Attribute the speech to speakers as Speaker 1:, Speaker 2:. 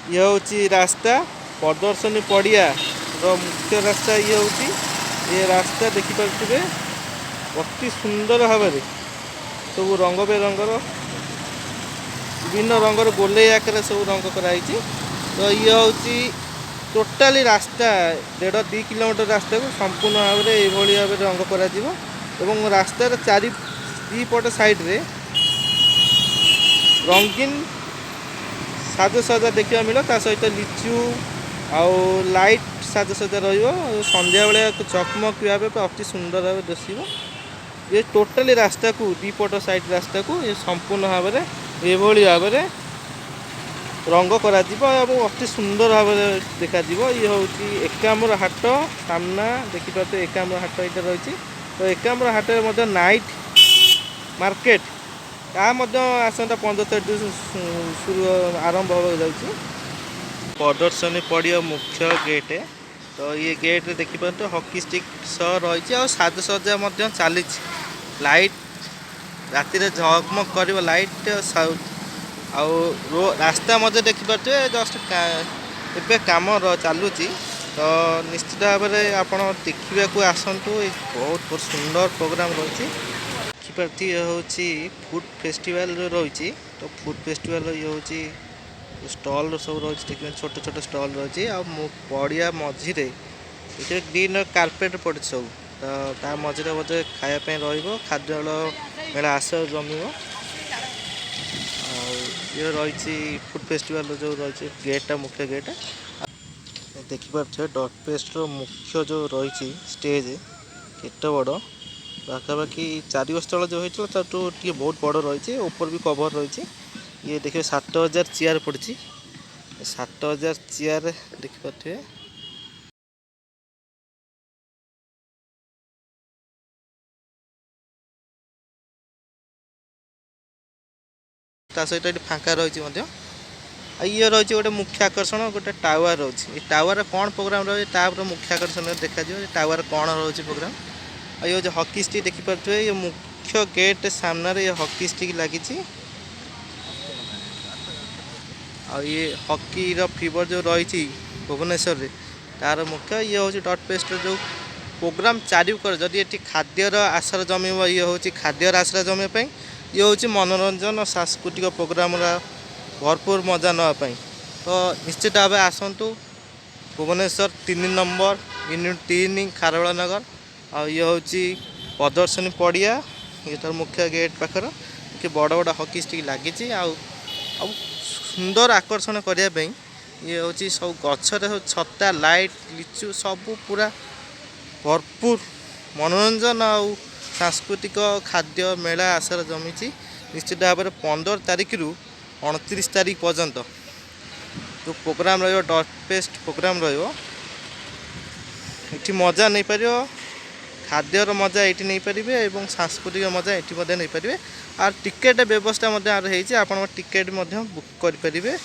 Speaker 1: ये हूँ रास्ता प्रदर्शनी पड़िया मुख्य रास्ता ये हूँ ये रास्ता देखिपे अति सुंदर भाव सब रंग बेरंगर विभिन्न रंगर गोले आकार सब रंग कराई। तो ये हूँ टोटाली रास्ता 1.5-2 किलोमीटर रास्ता को संपूर्ण भाव में भाव रंग कर रास्तार चारि दीपट साइड्रे रंगीन साजसजा देखा मिल ता सहित लिचु आउ लाइट साजसजा रंध्या बेले चकमक भाव अति सुंदर भाव दिशो। ये टोटाली रास्ता को दीपट साइड रास्ता को ये संपूर्ण भाव में ये भाव में रंग कर अति सुंदर भाव देखा। ये हूँ एकाम्र हाट सामना देखिपे एकाम्र हाट ये रही। तो एकाम्र हाट नाइट मार्केट आसंता 15 तारिख शुरू आरंभ हो प्रदर्शनी पड़िया मुख्य गेट। तो ये गेट देखिए तो हॉकी स्टिक सह रही और साजसजा चली लाइट राति झगमग कर लाइट रास्ता मध्य देखिपे जस्ट ए कम चलुची। तो निश्चित भाव में आप देखा आसतु बहुत सुंदर प्रोग्राम रही। देखिपी हूँ फूड फेस्टिवल जो रही। तो फूड फेस्टिवल ये हूँ स्टल सब रही छोट छोट स्टल रही पड़िया मझिरे ये ग्रीन कार्पेट पड़ी सब। तो मझे मझे खायापी खाद्य मेला आस जमी ये रही फूड फेस्टिवल जो रही गेटा मुख्य गेट देखिपे डॉट पेस्ट मुख्य जो रही स्टेज केटे बड़ पाखापाखि 4 वर्ष तले जो होता बहुत बड़ रही ऊपर भी कभर रही। ये देखिए 7000 चेयर पड़ी 7000 चेयर देखिपे। सहित फाँका रही ये रही गोटे मुख्य आकर्षण गोटे टावर रही टावर कौन प्रोग्राम रही मुख्य आकर्षण देखा टावर कौन रही प्रोग्राम। ये जो हॉकी स्टिक देखिपे ये मुख्य गेट सामने ये हॉकी स्टिक लगी। ये हॉकी फीवर जो रही भुवनेश्वर रे तार मुख्य ये हूँ डॉट पेस्ट जो प्रोग्राम चालू कर जदि ये खाद्यर आश्रय जमी ये हूँ खाद्यर आश्रय जमीप ये हूँ मनोरंजन और सांस्कृतिक प्रोग्राम भरपूर मजा नापी। तो निश्चित भाव आसतु भुवनेश्वर 3 नंबर यूनिट 3 खारवेल नगर आ ये हूँ प्रदर्शनी पड़िया ये तार मुख्य गेट पाखर कि बड़ बड़ हॉकी स्टिक लगी सुंदर आकर्षण करने ये हूँ सब गचर छता लाइट लिचु सब पूरा भरपूर मनोरंजन आउ सांस्कृतिक खाद्य मेला आसर जमी। निश्चित भाव में 15 तारिख रु 29 तारिख पर्यंत जो प्रोग्राम डॉट पेस्ट प्रोग्राम ये मजा नहीं पार खाद्यर मजा ये नहीं पारे और सांस्कृतिक मजा ये नहीं पारे। और टिकेट व्यवस्था आप टिकेट बुक करें